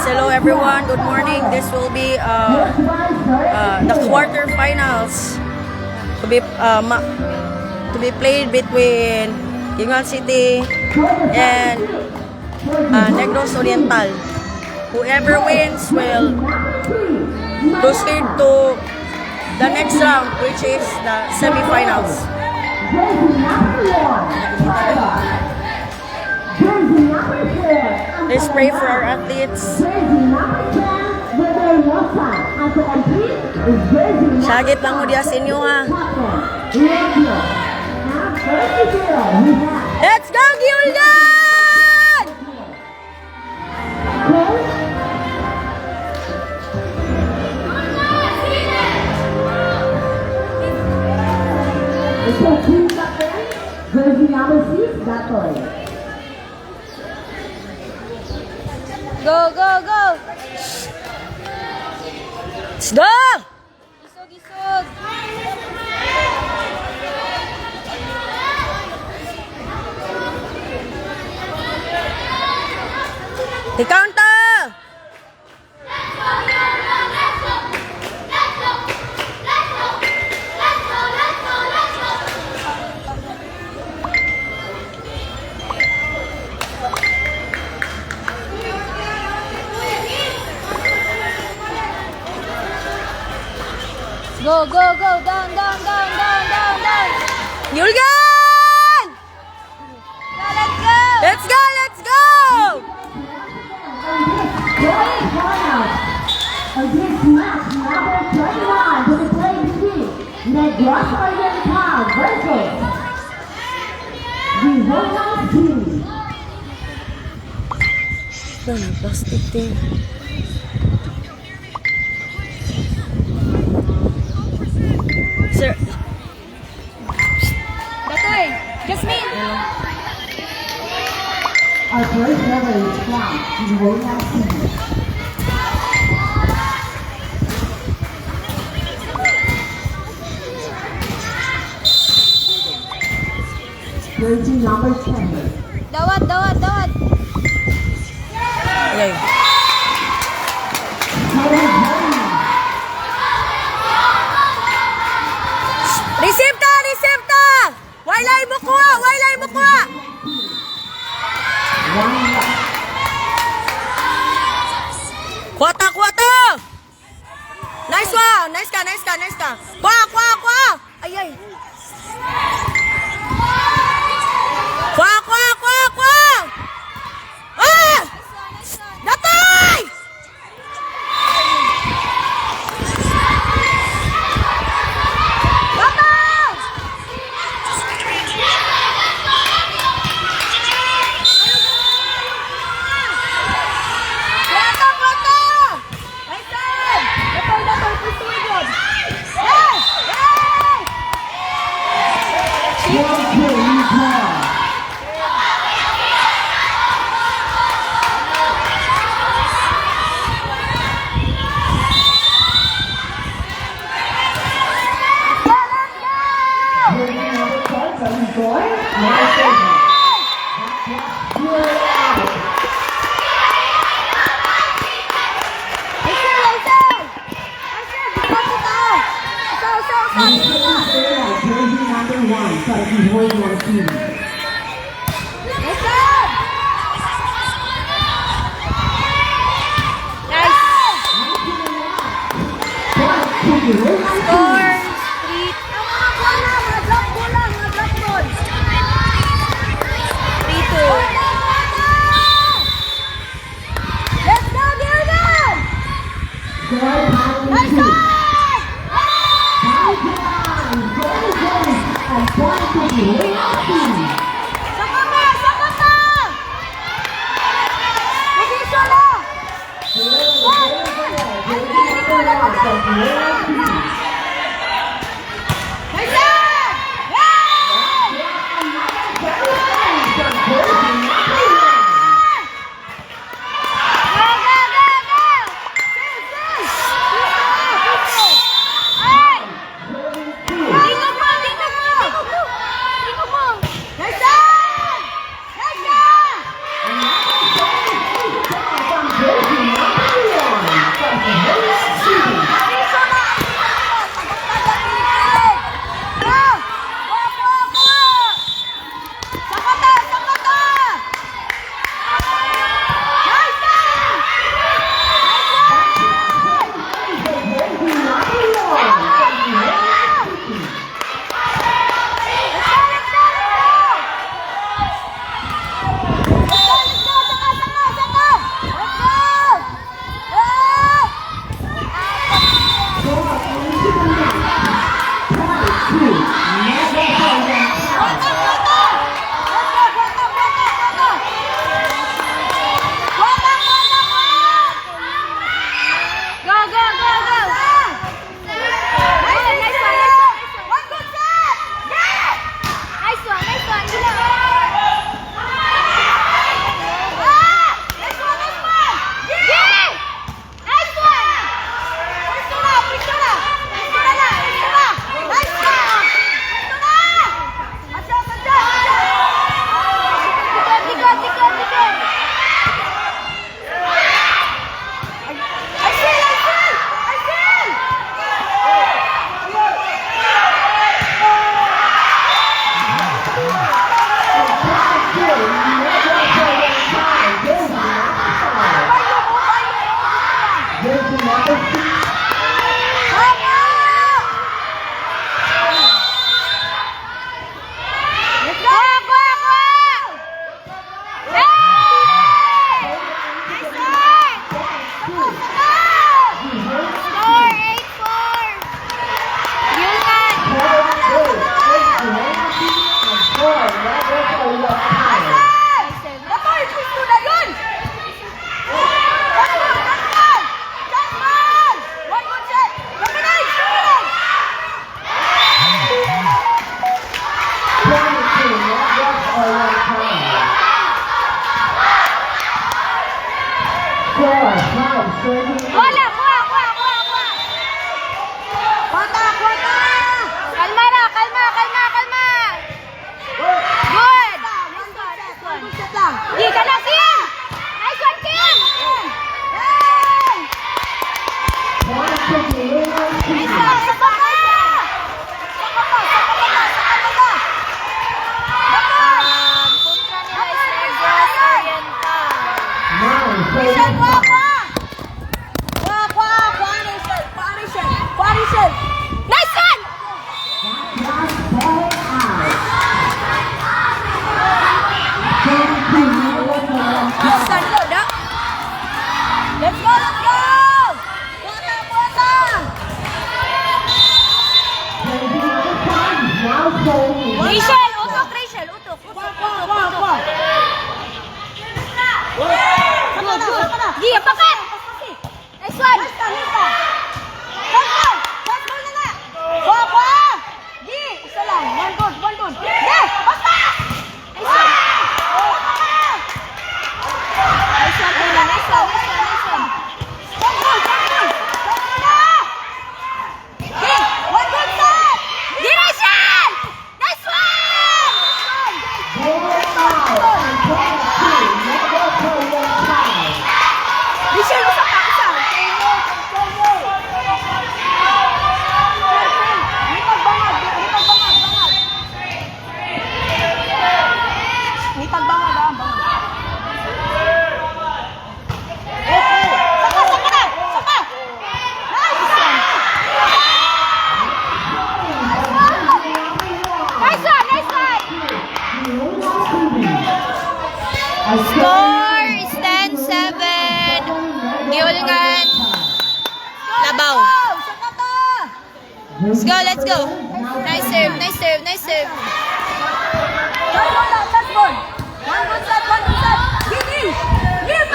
hello everyone. Good morning. This will be the quarterfinals to be played between Yungan City and Negros Oriental. Whoever wins will proceed to the next round, which is the semifinals. Let's pray for our athletes. Sagit lang mo diya sa inyo ha. Let's go, Gildan! Go, go, go! Let's go! Isog, isog! The counter! Go, go, go! Down, down, down, down, down, down! Yulgan! Go, let's go! Let's go! Let's go! Against match number 21 to the playing team, Negros Oriental versus the Royal Team. Plastic thing. Sir, Datoy! Jasmine! Our first server is from the Royal Team. Jersey number 10. Dawat, dawat, dawat! okay. Receive ta! Receive ta! Wailay mo kuha! Wailay mo kuha! Kuwata! Kuwata! Nice one! Nice ka! Nice ka! Nice ka! Kuha! Kuha! Kuha! Ay! Ay! Kuha! Kuha! Kuha! Kuha! Ah! Natay! Kuwata! Kuwata! Nice one! Datoy! Datoy! Pursuin yun! Yes! Yes! Score! 3-2. Let's go, Gildan! Nice one! Bola, kuha. Kwata! Kalma na, kalma. Good. One good set lang. Di ka na, Kim. Nice one, Kim. Hey! Nice one, isa pa. Kontra nila is Negros Oriental. Rachel, Kwa, Rachel. Nice one. Saan ko, da? Let's go! Kwata! Rachel, utok, Rachel. Utok. Kwa. Saka na. Di, apakan. Nice one. Hita. Last ball na nga. Kwa. Di, isa lang. One good. Di, basta! Nice one. Nice one, Kuya. Nice one. One goal. Di, one good set! Di, Rachel. Nice one. Rachel, isa pa. May pagbangag, bangag. Saka! Nice one. Score is 10-7. Giulngan. Labaw. Saka ta! Let's go. Nice serve. Last ball. One good set. Give! Give!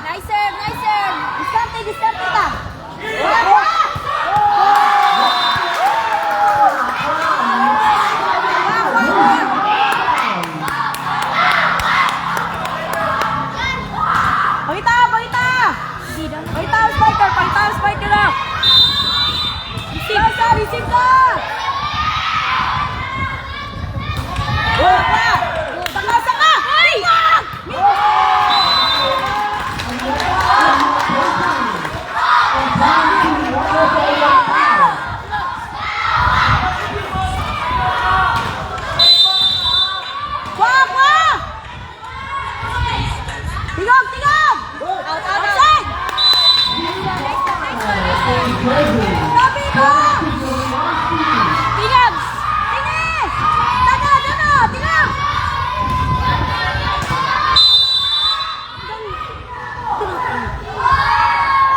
Nice serve. Distante ka. Pagita, spiker na. Receive ka. Saka. Tingog! Outside! Sabi mo! Tingog! Tingog!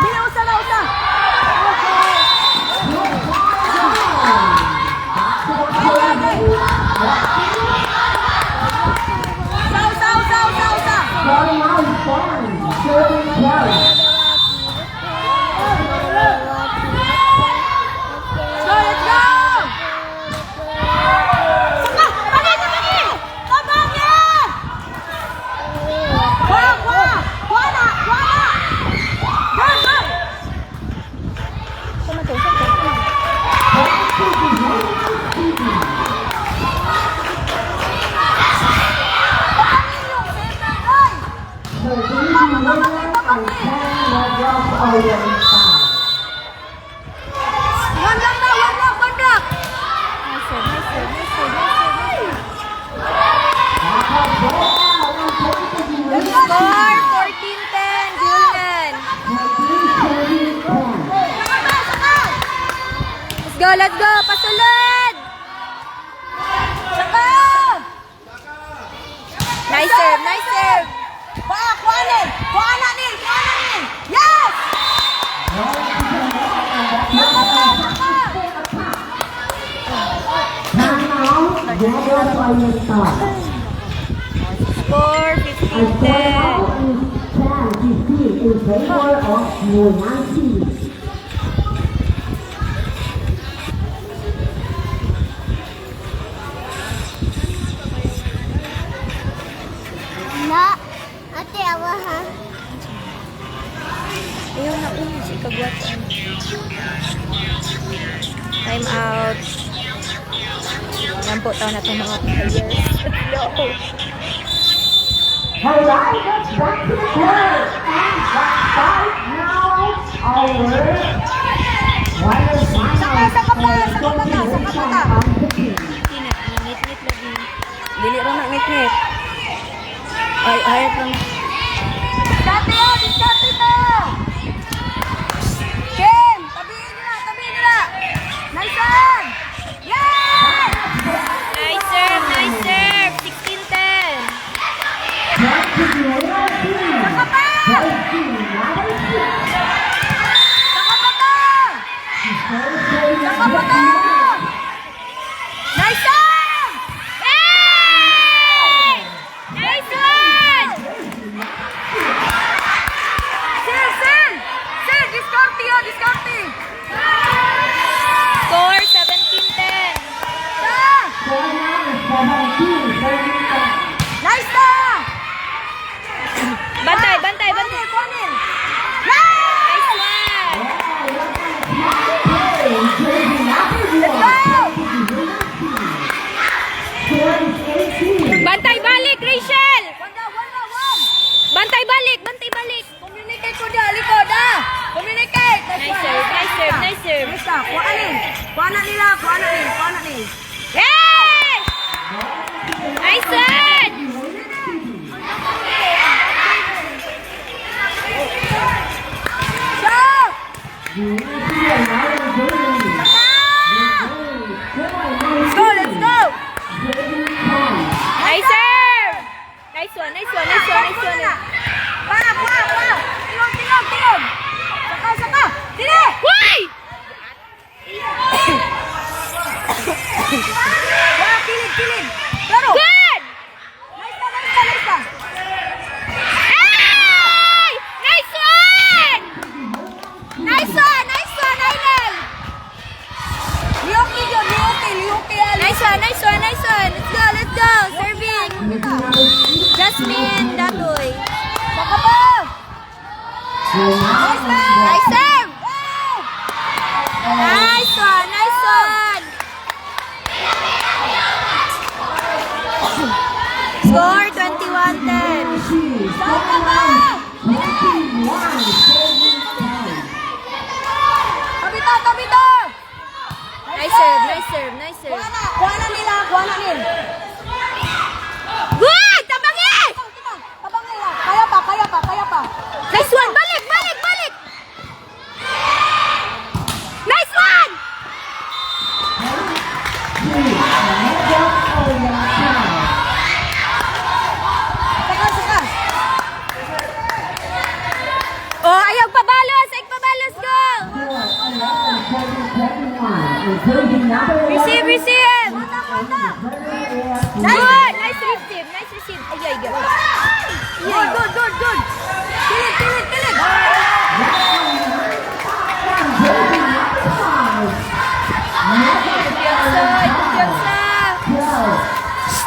Dili, usa. Let's go! Tabang yan! Kuha na! One block! Score 14-10. Giulngan. Let's go. Pasulod. Nice serve. Kuha na, Nil! Yes! Score A 15-10. timeout is 10-15 in favor of Nueansi. Na. Ate, awa ha. Ayaw na si kagwatan. Time out. Yan po taon na itong mga players. Alright, let's back to the court. And that fight now over. Saka pa, saka pa. Ngit-ngit lagi. Dili rin na ngit-ngit. Ay, hayat lang. Dati oh, diskarte to. Kim, tabihin nila. Nice one. Yay! Nice serve, nice serve. 16-10. Saka pa. Saka pa to. Nice one. Hey! Nice one! Sir, diskarte. Score 17-10. Nice na. Bantay. Kunin. Nice one. Bantay balik, Rachel! One. Bantay balik! Communicate ko dia, likod ah. Communicate. Nice serve. Nice na. Kuha na nila. Yes! Nice one! Stop. Let's go. Nice serve! Nice one. Para. Tingog. Saka. Tira. Why? Wala, kilid. Pero. Good! Nice na. Hey! Nice one! Nice one, Aiden! Liuki. Nice one. Let's go. Serving. Jasmine Datoy. Saka pa. Nice na. Nice serve! Wow. Nice one. Score 21-10. Saka pa. Kabito. Nice serve. Kuha na nila. Good! Tabangi! Tabang nila. Kaya pa. Nice one! Balik! Nice one! Saka. Oh, ayaw pabalos! Go! Receive! Good! Nice receive! Ay. Yay, good. Kilid. Kumpiyansa!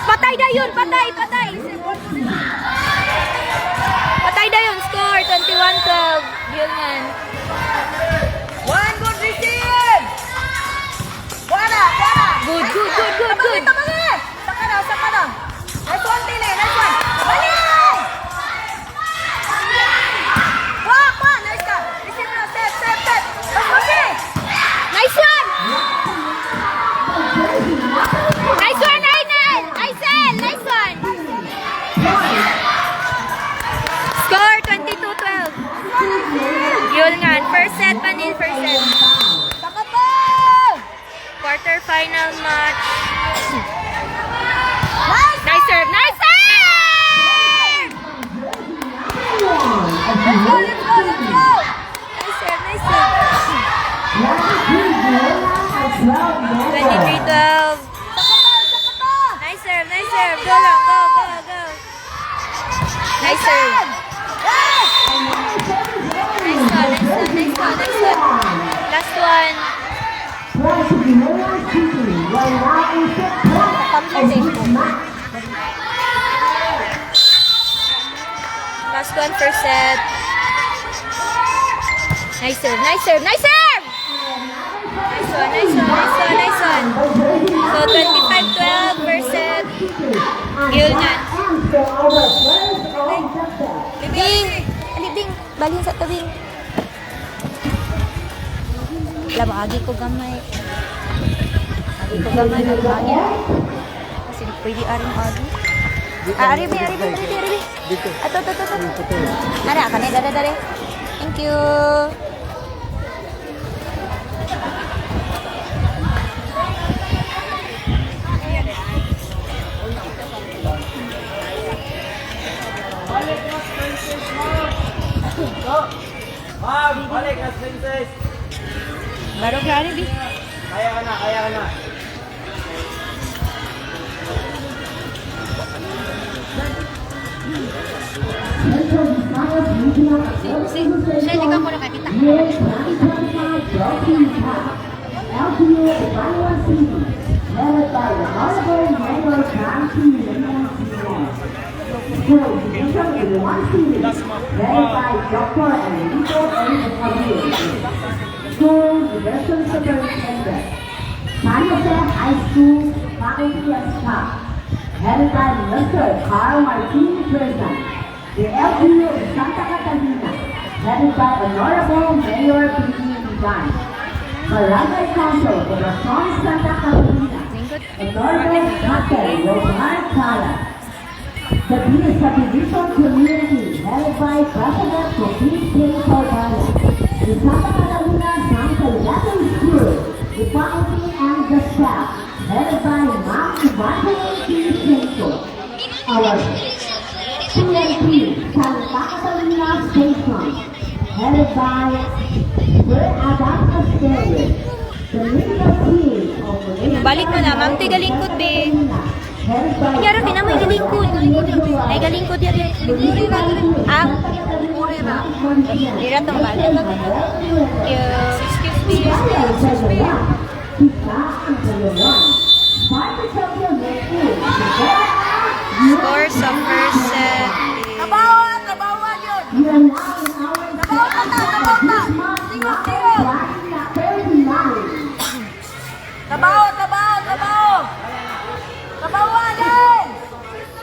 Patay na yun! Patay! Patay na yun! Score 21-12. Gilman. One good receive. Kuha. Good. Tabangi. Saka na. Nice one, Tili. Balik. Kuha. Nice ka. Receive na. Step. Pagpagi. Nice one! Nice one, Aiden! Nice one! Score 22-12. Gilman. First set, Manil. Saka pa. Quarter-final match. Nice. Nice serve! Let's go. Nice serve! 23-12. Saka pa. Nice serve! Go lang! Go! Nice serve. Yes! Nice one, nice one, nice one, nice one. Last one. Try to be more quickly. Right now is the point of this match. Last one first set. Nice serve, nice serve, nice serve! Nice one, nice one, nice one, nice one. So 25-12 first set. Gilnan. Libing! Libing! Balhin sa tabing. Wala ba, agi ko gamay. Agi ko gamay ng agi. Kasi di pwede aring agi. Aribi. Ato. Nara, kanay, dare. Thank you. Balik na, princess. Baru ka, Aribi. Kaya ka na. Siya, hindi ka muna kakita. High School Faculty of Staff, headed by Mr. Carl Martin President. The LGU of Santa Catalina, headed by Honorable Mayor P.D. Vigan. Barangay Council of the From Santa Catalina, Honorable Dr. Rosemar Cala. The Subdivision Community, headed by President Joaquin K. Carvalho. The Santa Catalina Santa Latin School, the faculty and the staff, headed by Ma'am Evangeline P. Pinto. Our PNP, Santa Catalina Station, headed by Sir Adam Castello. The legal team of the Balik mo na, ma'am. Tiga lingkod, be. Yaro, kinamoy galingkod. Ay, galingkod yan. Ang? Dira tong balik. Excuse me. Score sa first set. Tabawan yun. Tabawan na. Tabawan. Tabawan yan.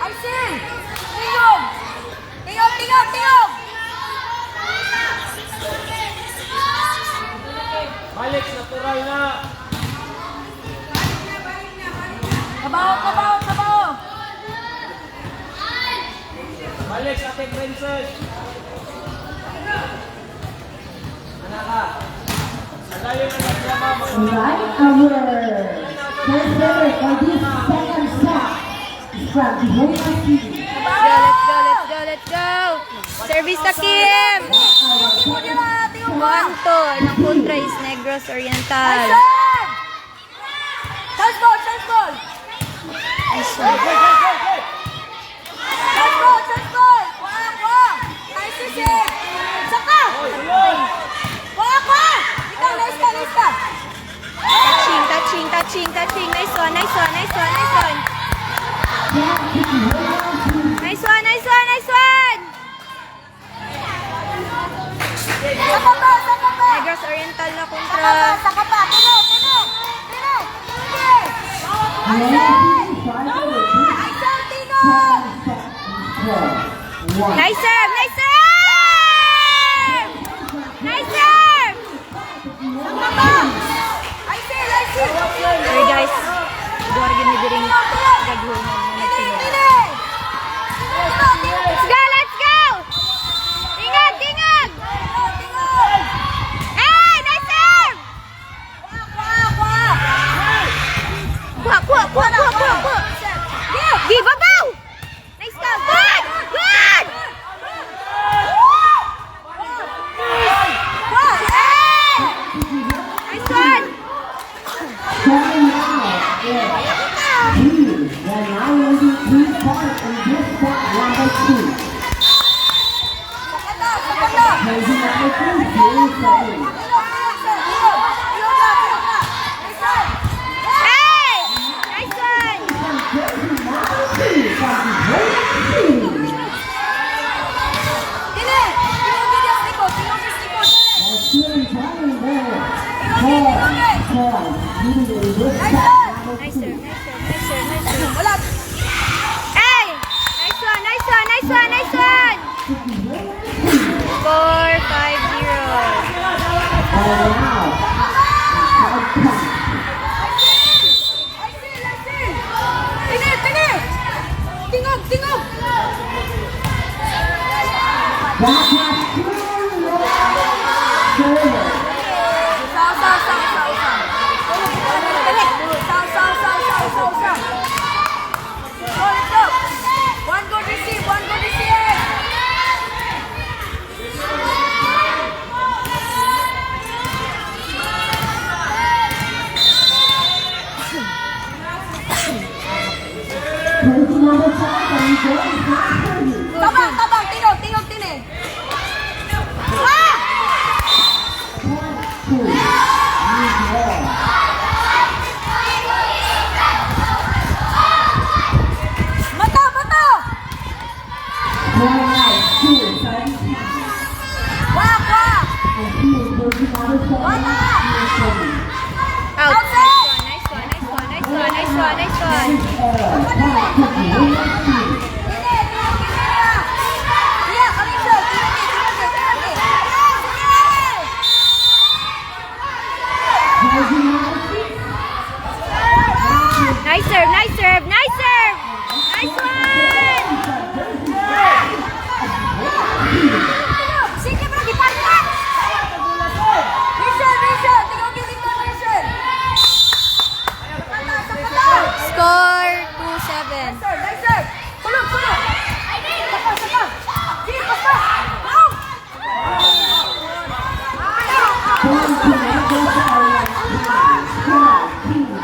I see. Tingog. Balik, natural na. Tabaw. Balik sa ating princess. Anak ka. Sadayo na nagtrabaho. Right, our first letter for this second set is from Jehovah City. Let's go. Service sa Kim. Juanto. Ilang kontra is Negros Oriental. Chance ball. Nice one. Chance ball. Kuha. Nice shit. Saka. Kuha. Ikaw, nice ka. Touching. Nice one. Nice one. Saka pa. Negros Oriental na kontra. Saka pa. Tino. Nice serve. Sorry guys. Duwar gini diring gagawin mo. Let's go. Tingad. Hey, nice serve. Kuha. Give a bow. Nice go. Good. Nice one. Coming out is the Lions 3 point in this set number 2. Jersey number 2, Julie Sutton. Hey! Nice one! Jersey number 2 from the Holy Team. And Julie Sutton there. 4 points. Leading in this set number Nice 2. serve, nice serve, nice serve, nice serve. Hey! Nice one, nice one, nice one, nice one! Score 5-0. And now, side pass. Back pass to Taylor. One good receive, one good receive. Jersey number 5 from the Golden State. Tabang, tabang, tingog, tingog, tinig. Ah! Point 2. Use ball. Mata, mata! Point 2. 17. Wak, wak! And he is Jersey number 7. Out. Nice one, nice one, nice one, nice one, nice one, nice one. Back to the Williams team. Iya, Alicia, tinggi. Jersey number 6. Nice serve, nice serve, nice serve! Nice one! Sige, bro, dipakat! Vision, vision! Tingogin dito, vision! Score 2-7. Nice serve, nice serve! Tulog, tulog! Saka, saka! Sige, pasta! Out! Point to Memphis Arias. 12-27.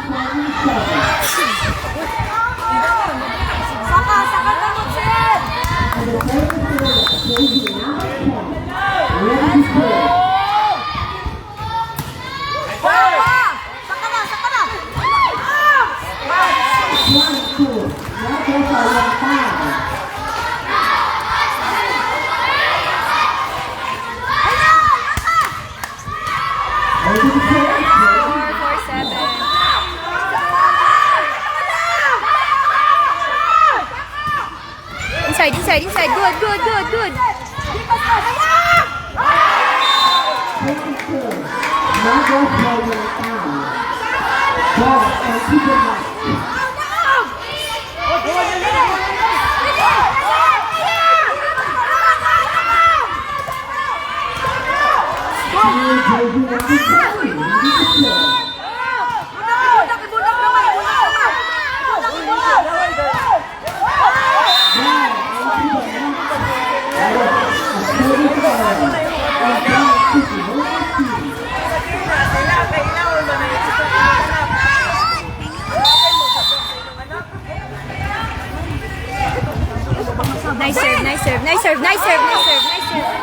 Saka, saka tamot siya! And the third period, Jersey number 10. Ready to play. Wah, wah! Saka na, saka na! Ah! 1-2. Memphis Arias 5. Ready to play. Score 4-7. Inside, inside, inside. Good, good, good, good. Point 2. Memphis Arias down. Ball and keep it light. Jersey number 7. Ready to play. Nice serve, nice serve, nice serve, nice serve, nice serve, nice serve.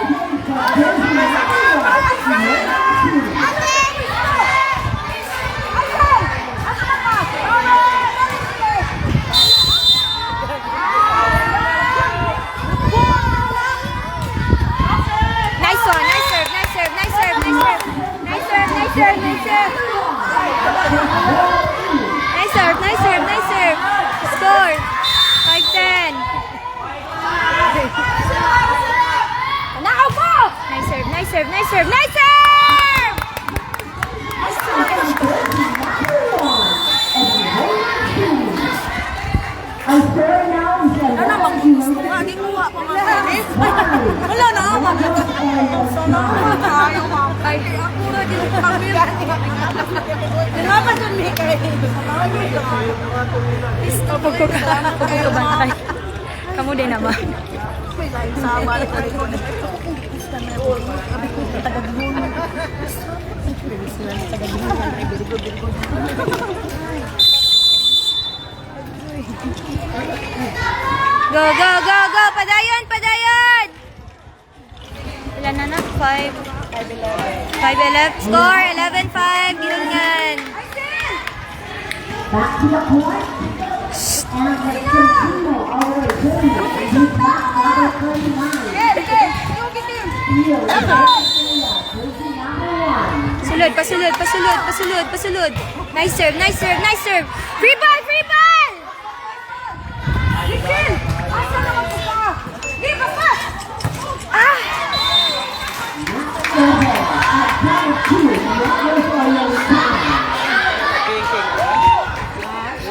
Nice one, nice serve, nice serve, nice serve, nice serve. Nice serve, nice serve, nice serve. Nice serve, nice serve, nice serve. Score 5-10. Nakaw po! Nice serve, nice serve, nice serve, nice serve! Ang score now is Ano na, mag-gusto nga. Di kuha pa mga wala na, so na, ayaw makay. Ako na, di mo kami. Kailangan dyan, Mikay. Pagkukabantay. Kamu din naman. Sama na ko rin. Go, go, go, go! Padayon, padayon! Ilan na na? 5. 5-11. Score, 11-5. Gilungan. Back to the court. And let's continue our journey with back number 39. Field, jersey number 1. Sulod, pasulod, pasulod, pasulod, pasulod. Nice serve, nice serve, nice serve. Free ball, free ball! Ah! Go ahead. At number 2, what was your time?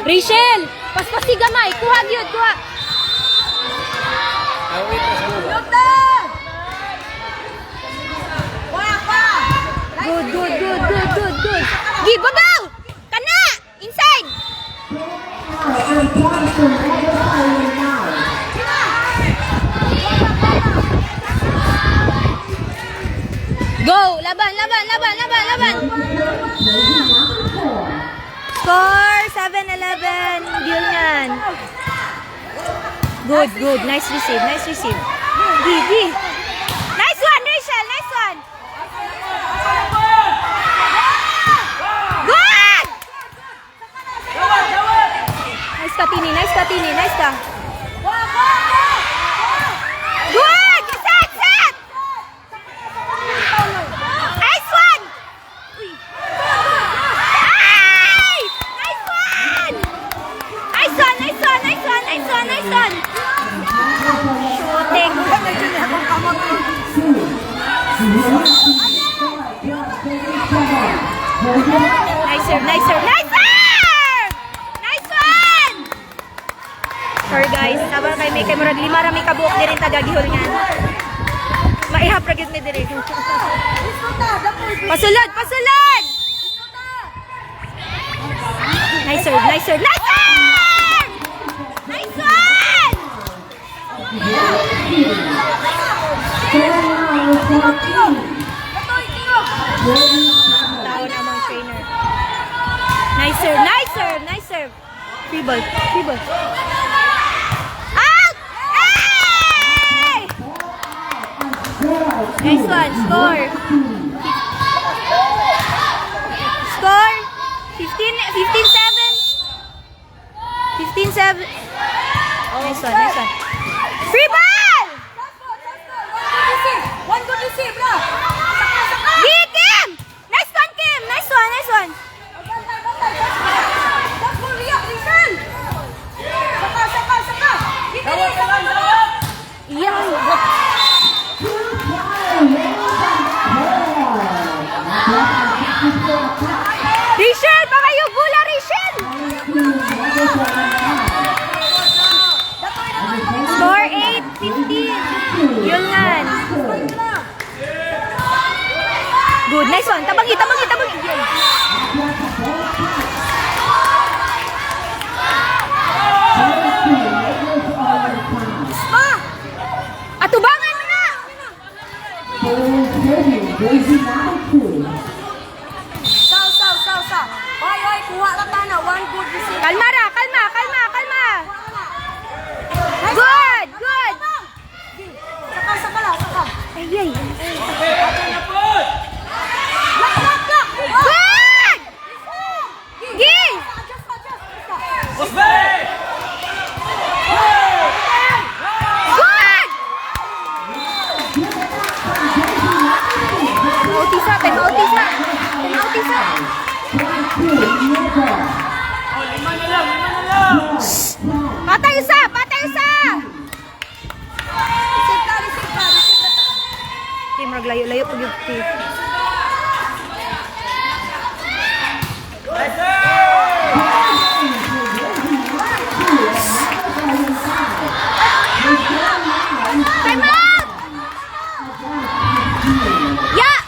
Rachel! Paspas si gamay. Kuha gyud, kuha. Good, good, good, good, good, good. Gi, babaw! Kana! Inside! And Jonathan, what was your now? Go! Laban, laban, laban, laban, laban! Jersey number 4. Score, 7-11. Gilungan. Good, good. Nice receive, nice receive. Gi, gi. Nice one, Rachel. Nice one. Good! Nice ka, Tini. Nice ka, Tini. Nice ka. Good! Set, set! Nice one! Uy. Ay! Nice one! Nice one, nice one, nice one, nice one, nice one. Shooting. Nice serve, nice serve, nice serve! Nice one! Sorry guys, sabar kay may murag 5 ra may kabuok di rin tagagihol nga. Maihap ra gyud mi diri. Pasulod, pasulod! Nice serve, nice serve, nice serve! Nice one! Tao namang trainer. Nice serve, nice serve, nice serve. Free ball, free ball. Out! Hey! Nice one, score. Score 15-7. 15-7. Nice one, nice one. Free ball! One good receive, bro. Gi, Kim! Nice one, Kim! Nice one, nice one. Iyan. Rachel, baka yung gula, Rachel! Score 8-15. Yulngan. Good, nice one. Tabangi, tabangi, tabangi. Atubangan mo na! Jersey number 2. Sa. Oy, kuha lang ta na. One good receive. Kalma ra, kalma, kalma, kalma. Good, good. Saka lang, saka. Ay, ay. Lock. Good! Gi! Boss Bay! Good! Mautisa, tayo mautisa. Tayo mautisa. Oh, 5 na lang. Patay isa, patay isa. Receive ka. Team, maglayo-layo pag yung team. Time out! Yeah!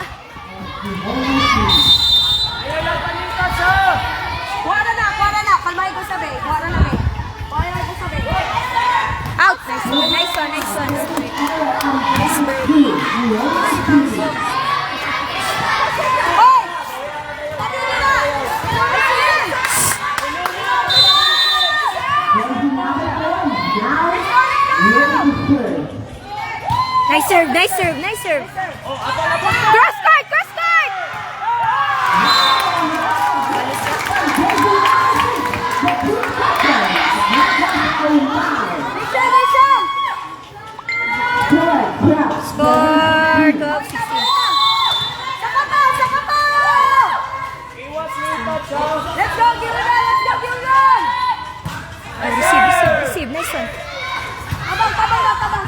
Kuha na. Kalmahin ko sabi. Kuha na. Out! Nice one, nice one. Hoy! Tabi nila! Now, Nice serve, nice serve, nice serve. Cross court, cross court. Score 12-16. Let's go, Gildan! Let's go, Gildan! Receive. Nice one. Tabang!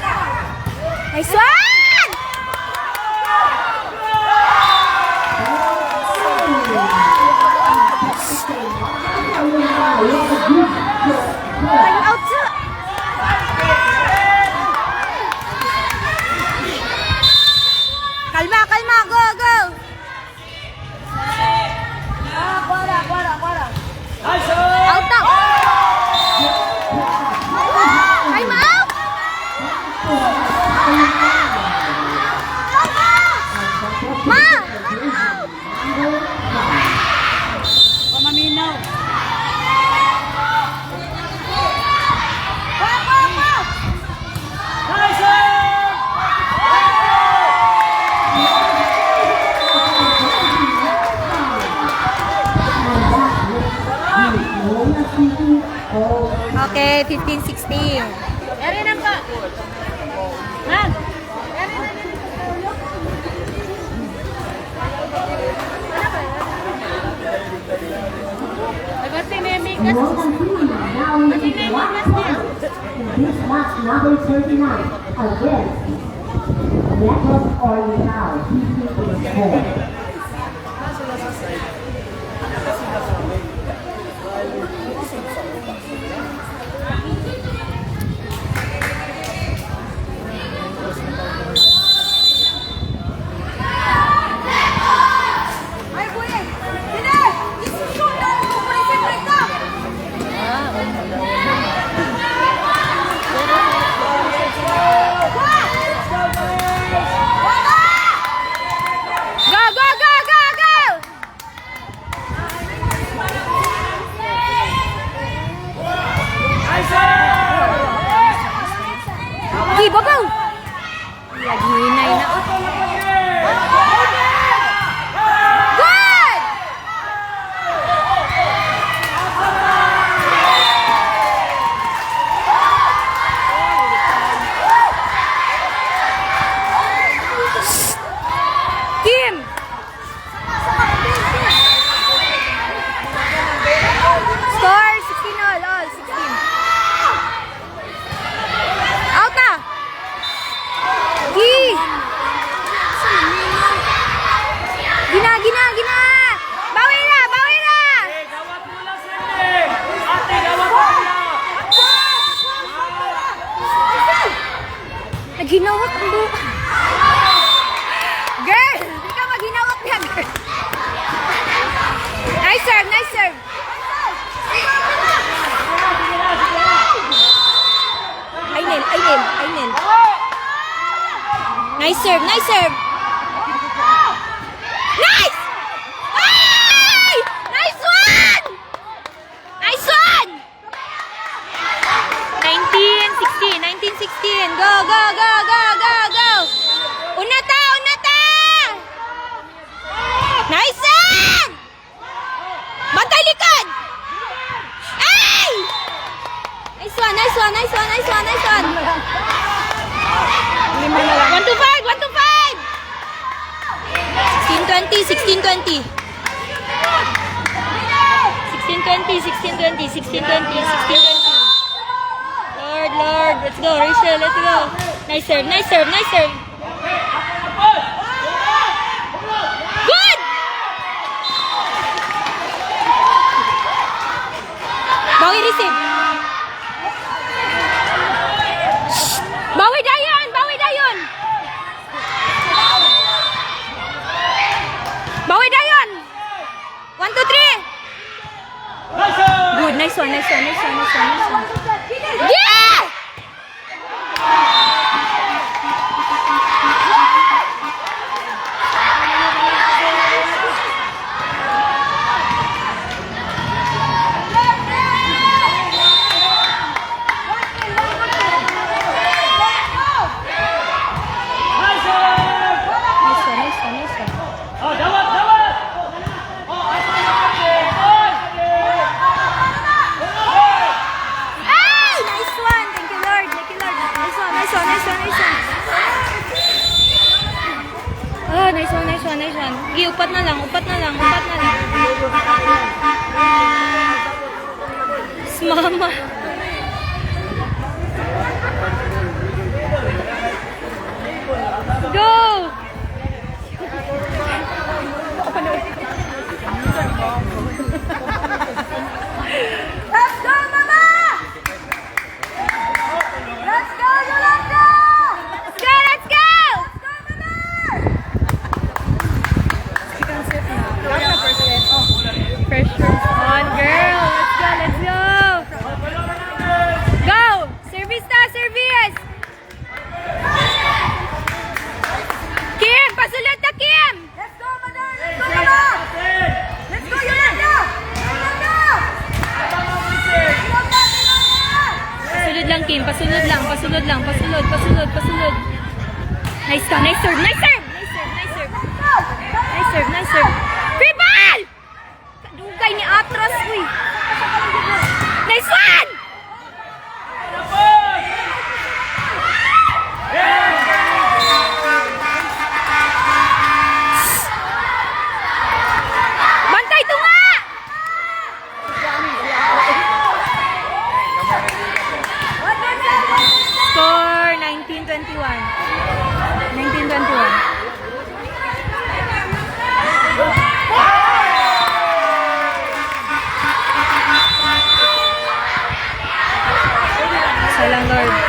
Nice one! Time out sa. Kalma. Go. Guara. Out na. Time out. Ma! Pamaminaw. Okay, 15-16. Eri na ka. Man. Now we need to watch this match number 39 against Network Oriental. Ay, kuya. Sine! Isushoot na! Kukulisin na ito! Go! Babaw! Laghinay na. Good! Kim! Score 16 all 16. Out na! Gina! Bawi na! Gawat mo lang, Cindy! Ate, gawat mo lang! Naghinawak ang buka. Girl! Hindi ka maghinawak niya, girl. Nice serve! I nail. Nice serve! Nice! Ay! Nice one! 19-16. Go! Una ta! Nice serve! Bantay likod! Ay! Nice one! 1 to 5! 16-20. 16-20. Lord. Let's go, Rachel. Nice serve. Good! Bawi receive. Bawi dayon. 1, 2, 3. Good, nice one. Yeah! nice one, nice one. Ah, nice one, nice one, nice one. Gi, upat na lang, upat na lang, upat na lang. Mama. Go! Let's go, Mama! Let's go, Yolanda! Let's go, let's go! Pressure on, girl. Let's go, let's go. Go! Service na, service! Kim, pasulot na, Kim! Let's go, Madam! Let's go, Mama! Let's go, Yolanda! Yolanda! Pasulod lang, Kim. Pasulod lang, pasulod lang. Pasulod, pasulod, pasulod. Nice ka, nice serve, nice serve! Nice serve, nice serve. Nice serve, nice serve. Free ball! Kadugay ni Atros, uy. Nice one! Bantay tunga! Score 19-21. 19-21. Salang Lord. Lord.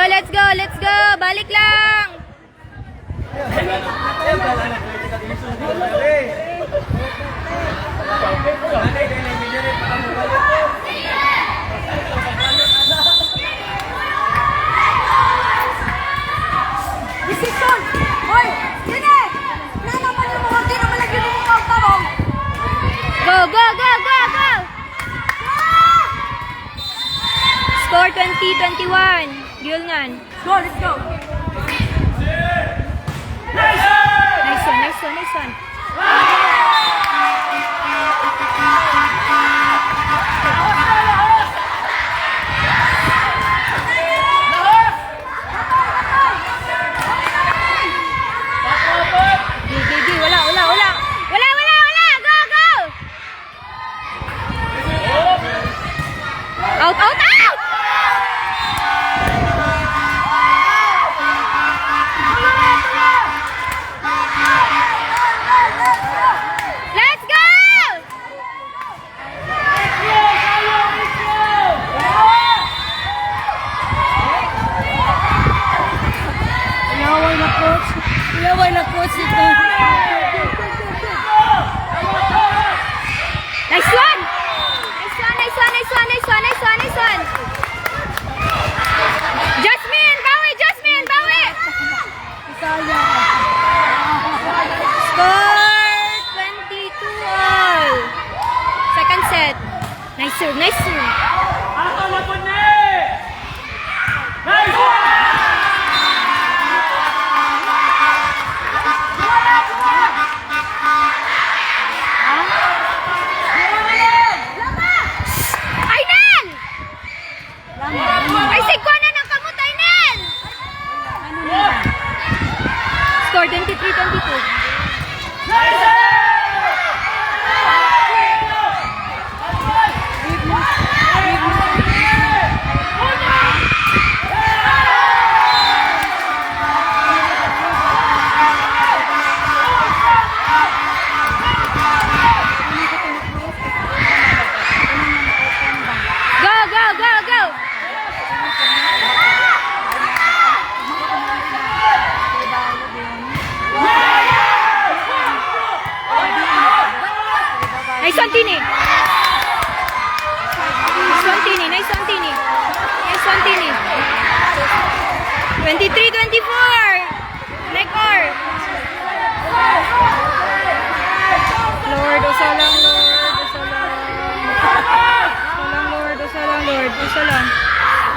Let's go, let's go. Balik lang. Decision! Hoy! Sine! Nanaman yung mga di na malagyan yung mga tarong! Go, go, go, go, go. Score 20-21. Gilnan. Go, let's go! Nice one, nice one, nice one. Gigi, wala, wala, wala. Wala, wala, wala. Go, go. Out, out, out. Let's go. Yaway na coach! Yaway na coach ito! Nice one. Nice one, nice one, nice one, nice one, nice one, nice one. Jasmine, bawi, Jasmine, bawi. Score 22 all. Second set. Nice serve, nice serve. Ato na po ni! Nice! Ainan! Ay, sigwa na ng kamot, Ainan! Score 23-22. Go, go, go, go! Nice one, Tini. Nice one, Tini. Nice one, Tini. Nice one, Tini. 23-24. Nekor. Lord, usalang, Lord, usalang. Usalang, Lord, usalang, Lord, usalang.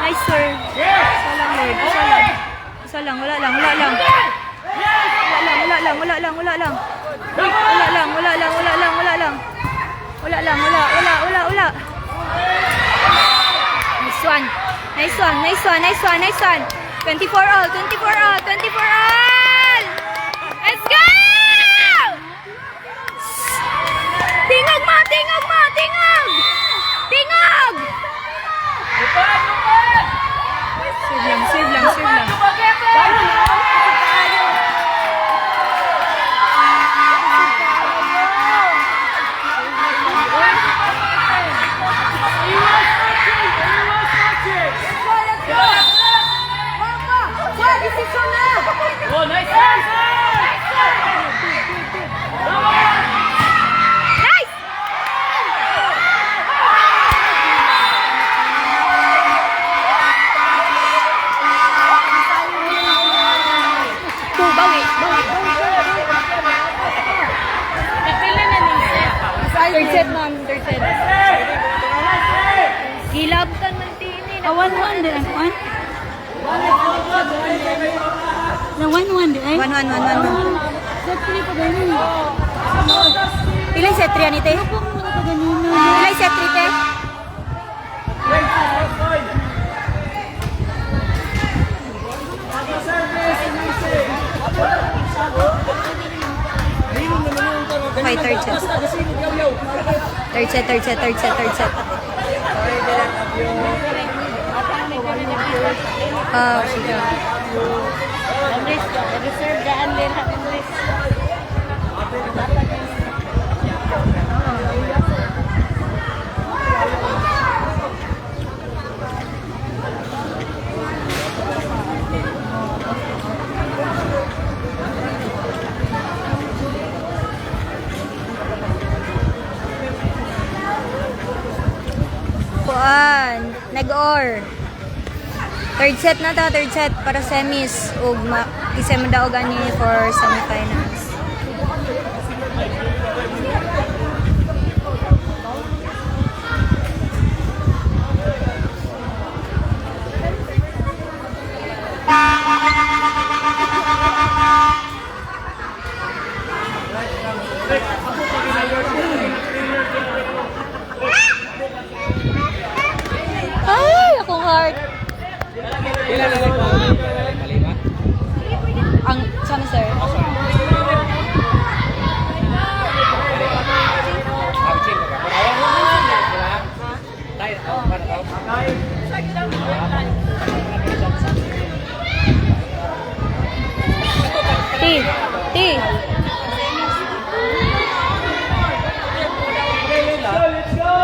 Nice, sir. Usalang, Lord, usalang. Usalang, wala lang, wala lang. Wala lang. Wala lang. Nice one. 24 all. Let's go! Tingog mo! Save lang. Oh, nice pass! Nice! Bawi. Third set, ma'am. Gilabtan man tinin. 1-1 din. 1-1 din. 1-1. Set 3 pa ganun. Ilan set 3 ani te? Ilan set 3 te? Okay, third set. Sige. Reserve daan din. Nag-or. Third set na ta, para semis ug isa man daog ani for semifinals. Ay, akong heart. Ang sama sir. T. Let's go!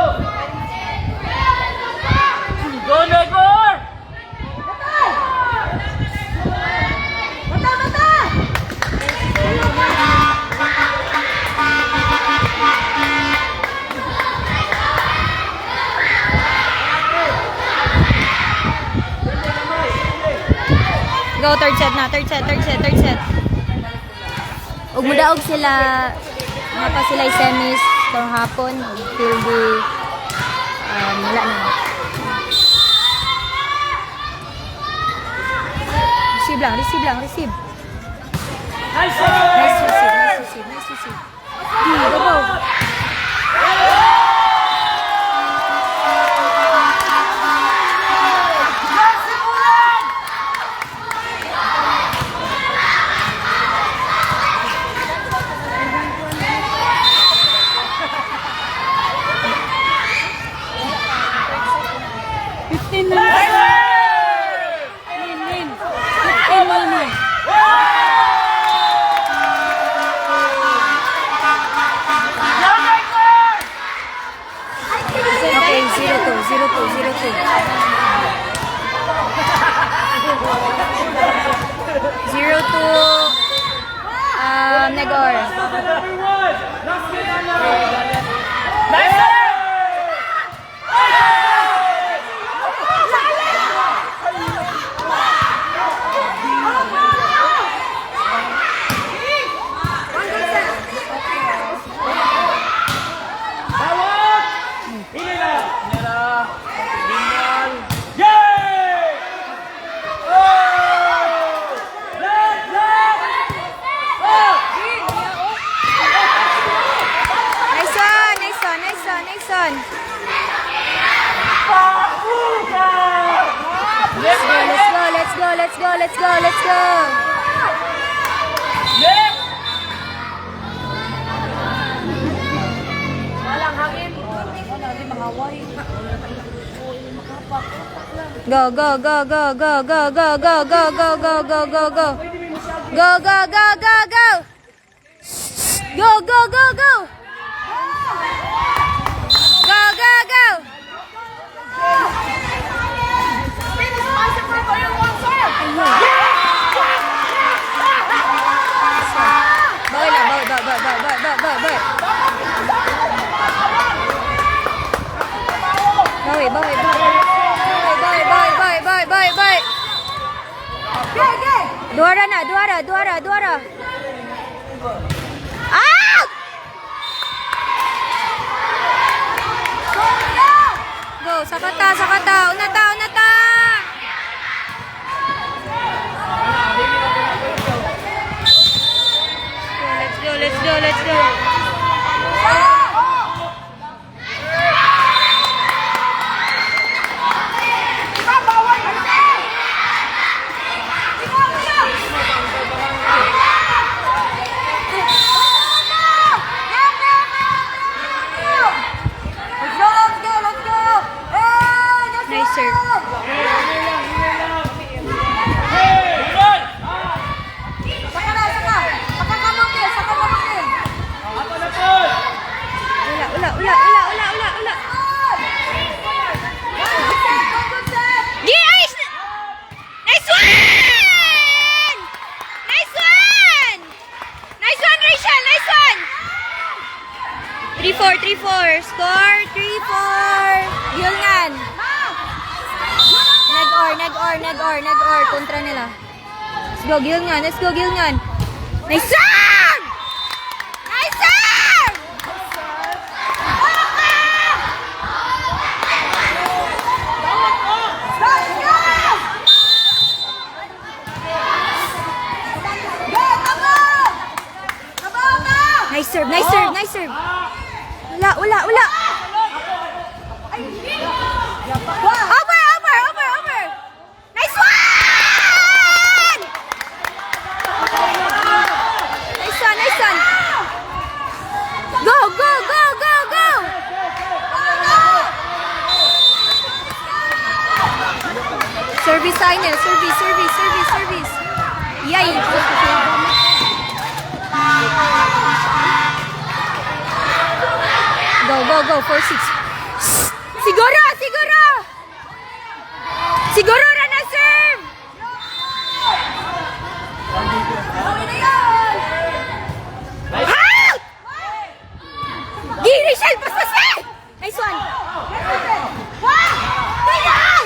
Go, Negor! Go, third set. Ug mudaog sila, mga pa sila semis karong hapon, till the wala na. Receive. Nice! Nice receive. Go. Okay, 0-2. Negor. Nice! let's go, let's go, let's go. Next! Go, go, go, go, go, go, go, go, go, go, go, go, go, go. Go, go, go, go, go. Go, go, go, go. Go, go, go. Boy lah, boy, boy, boy, boy, boy, boy, boy, boy. Boy, boy, boy. Boy, boy, boy, boy, boy, boy. Duara na, duara, duara, duara. Out! Go, sakata, sakata. Unata, unata. Let's go, let's go, let's go. Nice serve. Ula, ula, ula, ula, ula, ula, ula. Yes! Nice one! Nice one! Nice one, Rachel! Nice one! 3-4, 3-4. Score, 3-4. Gilngan. Nag-or, nag-or, nag-or, nag-or. Kontra nila. Let's go, Gilngan. Let's go, Gilngan. Nice one! Nice one! Nice serve, nice serve, nice serve. Ula, ula, ula. Over, over, over, over. Nice one! Nice one, nice one. Go, go, go, go, go. Service final, service, service, service, service. Yay. Go, go, go, 4-6. Siguro, siguro! Siguro na na, serve! Out! Giri, Shell, pas, pas, pas! Nice one! Tingnan!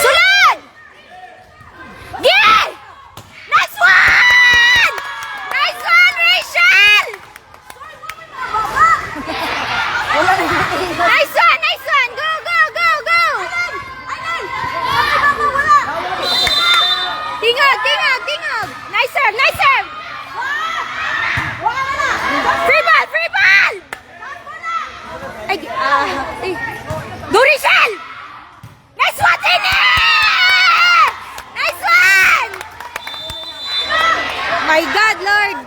Sulan! Giri! Nice one! Nice one, Rachel! Nice one, nice one! Go, go, go, go! Tingog, tingog, tingog! Nice serve, nice serve! Free ball, free ball! Ay, ay. Go, Rachel! Nice one, Tini! Nice one! My God, Lord!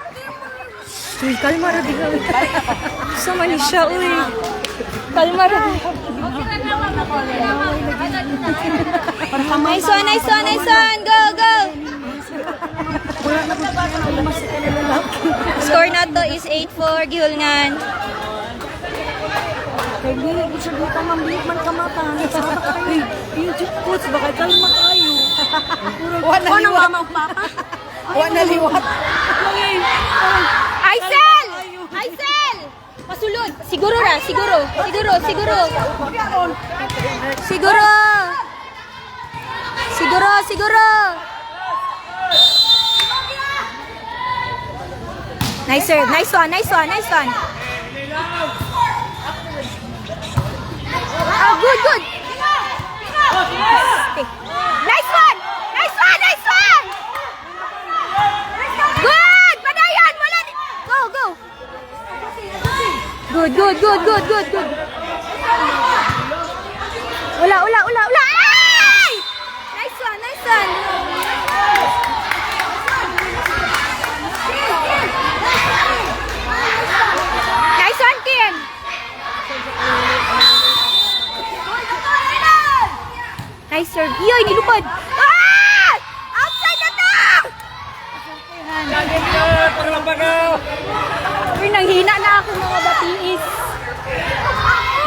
Uy, kalma ra diha. Sama ni siya, uy. Kalma ra diha. Nice one, nice one, nice one. Go, go. Score na to is 8-4, Gihulngan. Hindi, gusto mo ka mambilik man kamata. Yung coach, baka kalma kayo. Wala liwat. Wala liwat. Aisel! Aisel! Pasulod. Siguro ra, siguro. Siguro, siguro. Siguro. Siguro, siguro. Nice serve. Nice one, nice one, nice one. Oh, good, good. Nice one! Nice one, nice one! Good! Padayan! Wala ni... Go, go! Good, good, good, good, good, good. Nice serve. Iyoy, nilupad. Ah! Outside na to! Uy, nanghina na ako mga batiis.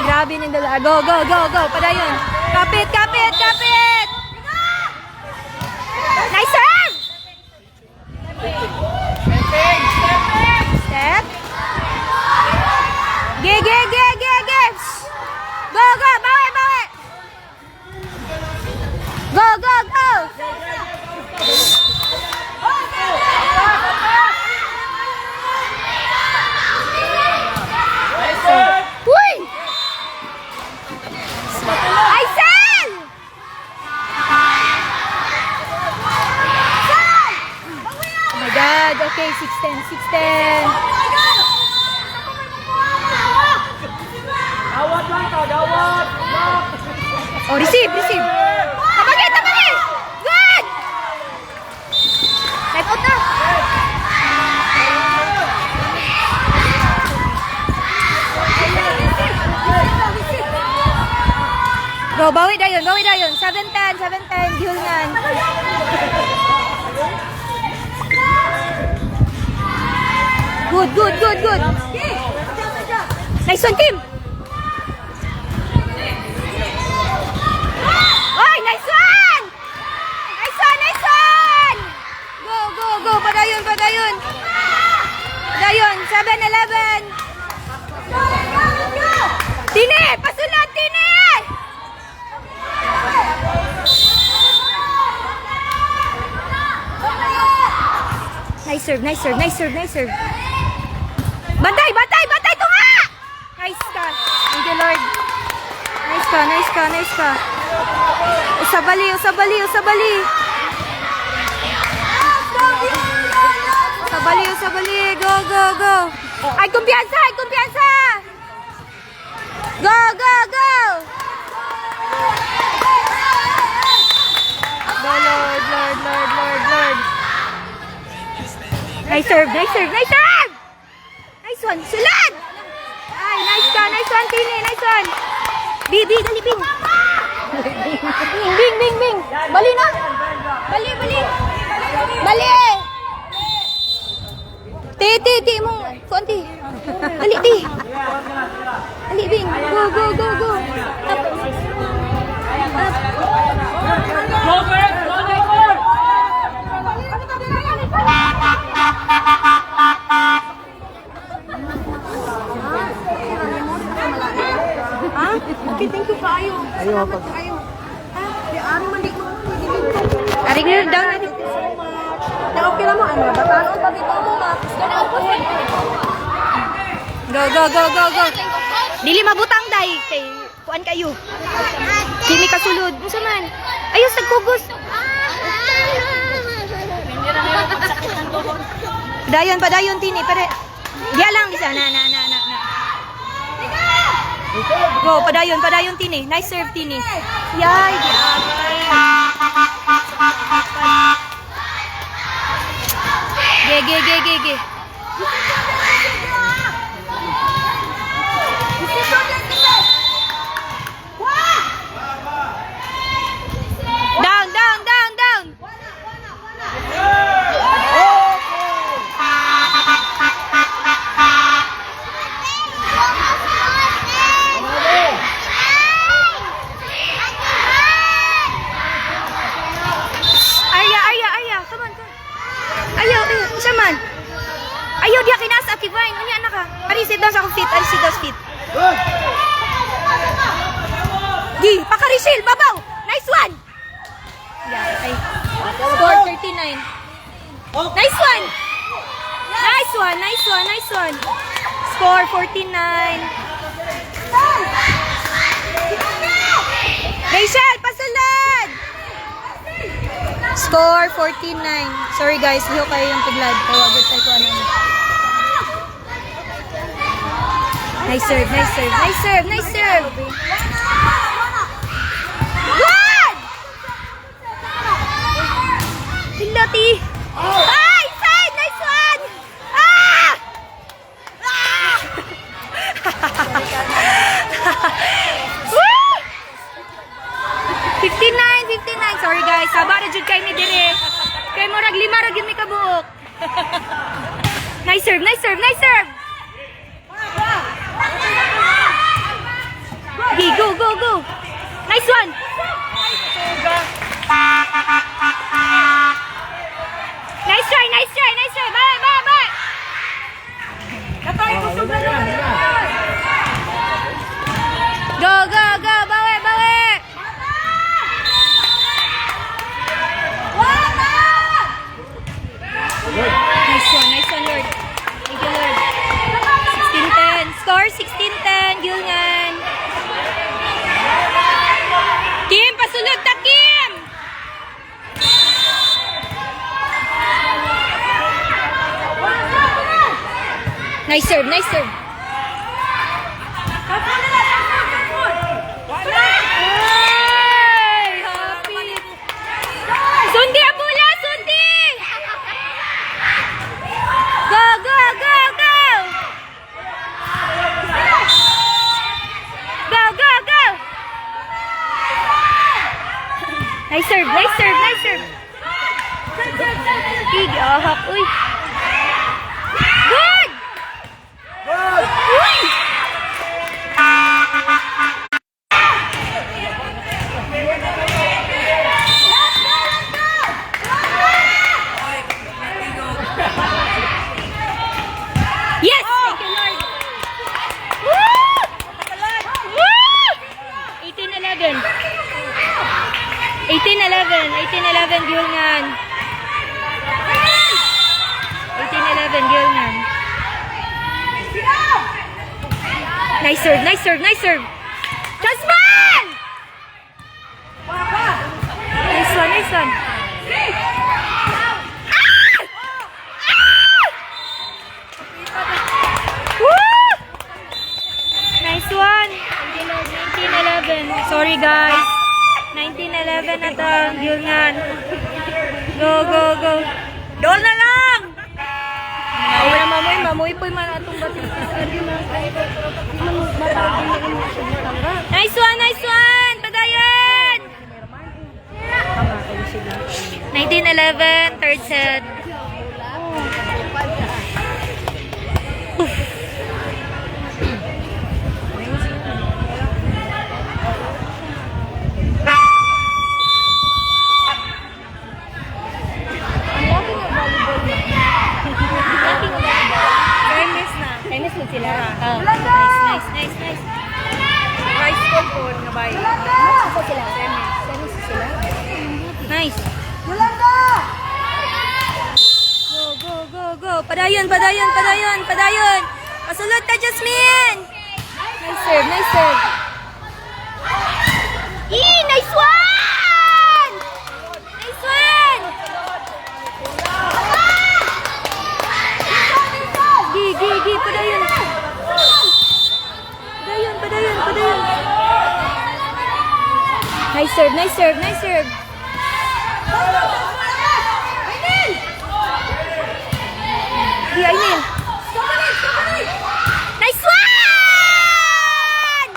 Grabe ng dala. Go, go, go, go. Padayon. Kapit, kapit, kapit! Nice serve! Step. Ge, ge, ge, ge, ge. Go, go, bawi, bawi. Go, go, go. Uy! Aisel! Oh my God. Okay, 6'10", 6'10". Dawat lang to, dawat. Oh, receive, receive. Tabagi, tabagi. Good! Light out na. Go, bawi dayon, bawi dayon. 7'10", 7'10", gihulngan. Good, good, good, good. Nice one, Kim. Oy, nice one! Nice one, nice one! Go, go, go. Padayon, padayon. Padayon, 7-11. Tine, pasunod, Tine! Nice serve, nice serve, nice serve, nice serve. Bantay, bantay, bantay to nga! Nice ka. Thank you, Lord. Nice ka, nice ka, nice ka. Usabali, usabali, usabali. Usabali, usabali. Go, go, go. Ay, kumpiyansa, ay, kumpiyansa. Go, go, go. Go, Lord, Lord, Lord, Lord, Lord. Nice serve, nice serve, nice serve! Nice one, sulad! Ay, nice ka, nice one, Tini, nice one! Bibi, dali, Bing! Bing, Bing, Bing, Bing! Bali na! Bali, bali! Bali! Ti mong, konti! Dali, ti! Dali, Bing! Go, go, go, go! Up! Up! Go, Bert! Go, Bert! Ha? Okay, thank you kaayo. Ayaw ako. Ayaw. Ha? Di ari man di ko. Aring nyo down natin. Na okay lang mo. Ano ba? Batalon pag ito mo, ma. Kaya ako. Go, go, go, go, go! Dili mabutang dahi kay kuan kayo. Kimi kasulod. Unsa man? Ayos nagkugos. Padayon, padayon, Tini. Pare. Diya lang, Lisa. Na. Go, padayon, padayon, Tini. Nice serve, Tini. Yay, Ge. Down. Arya. Come on. Ayaw. Isa man. Ayaw, diya kinasa. Kivine. Ano yan ka? Ari, sit down sa akong feet. Gi, pakarisil. Babaw. Nice one. Yeah, ay. Score 39. Nice one. Score 49. Rachel, pasulad. Score 49. Sorry guys, liho kayo yung tiglad. Kaya agad tayo ko ano. Nice serve. Good! Pindoti. Ay, side! Nice one! Ah! 59, Ay, sorry guys. Saba na jud kay mi dire. Kay murag 5 ra gyud mi kabuok. Nice serve, nice serve, nice serve. Okay, go, go, go. Nice one. Nice try, nice try, nice try. Bye, bye, bye. Go, go, go. Bawi, bawi. Nice one, Lord. Thank you, Lord. 16-10. Score 16-10, Gilngan. Kim, pasulod ta, Kim! Nice serve, nice serve. Ay, happy. Sundi, Abula, Sundi! Go, go, go, go! Go, go, go! Nice serve, nice serve, nice serve. Ig, ahak, uy. Good! Uy! Yes! Thank you, Lord. Woo! Woo! 18-11. 18-11, Gilngan. 18-11, Gilngan. Nice serve, nice serve, nice serve. Jasmine! Nice one, nice one. Woo! Nice one. 19-11. Sorry guys. 19-11 na to, Gilngan. Go, go, go. Dol na lang! Ay na mamoy po'y man atong batin. Nice one, nice one! Padayon! 19-11, third set. Tennis mo sila. Oh, nice, nice, nice. High school po nga ba yun? Tennis sila. Nice. Go, go, go, go. Padayon, padayon, padayon, padayon. Pasulod ta, Jasmine. Nice serve, nice serve. Nice one! Nice one! Gi, padayon. Padayon, padayon, padayon. Nice serve, nice serve, nice serve. Gi, Ainin. Nice one!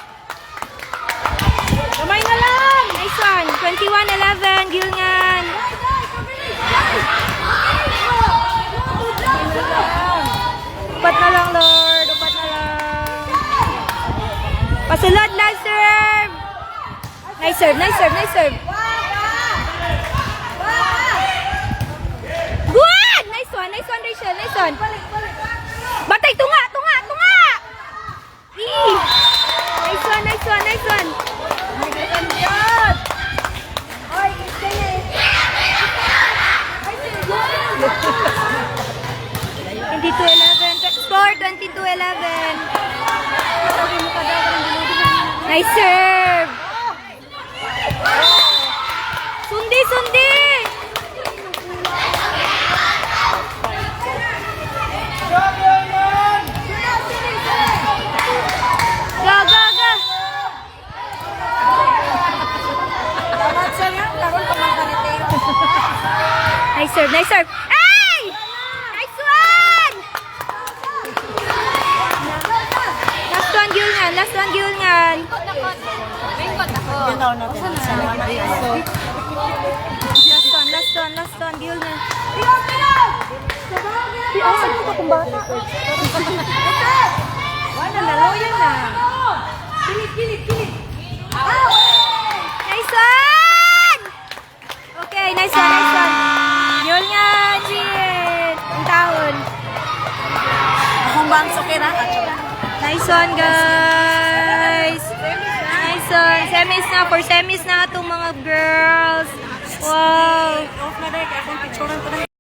Kamay na lang. Nice one. 21-11, Gilngan. Upat na lang, Lord. Upat na lang. Pasulod, last serve. Nice serve, nice serve, nice serve. Good! Nice one, Rachel. Nice one. Batay, tunga, tunga, tunga! Nice one, nice one, nice one. Hindi 22-11. Score 22-11. Nice serve. Sundi, sundi. Go, go, go. Nice serve, nice serve. Hey! Nice one! Last one, Gilngan. Last one, Gilngan. akong bata. Wala na, loyal na. Nice one! Okay, nice one, nice one. Yun nga, Jin. Ang taon. Akong bangso kira. Nice one, guys. Nice one. Semis na. For semis na itong mga girls. Wow. Off na dahil. Kaya akong picturean ko na.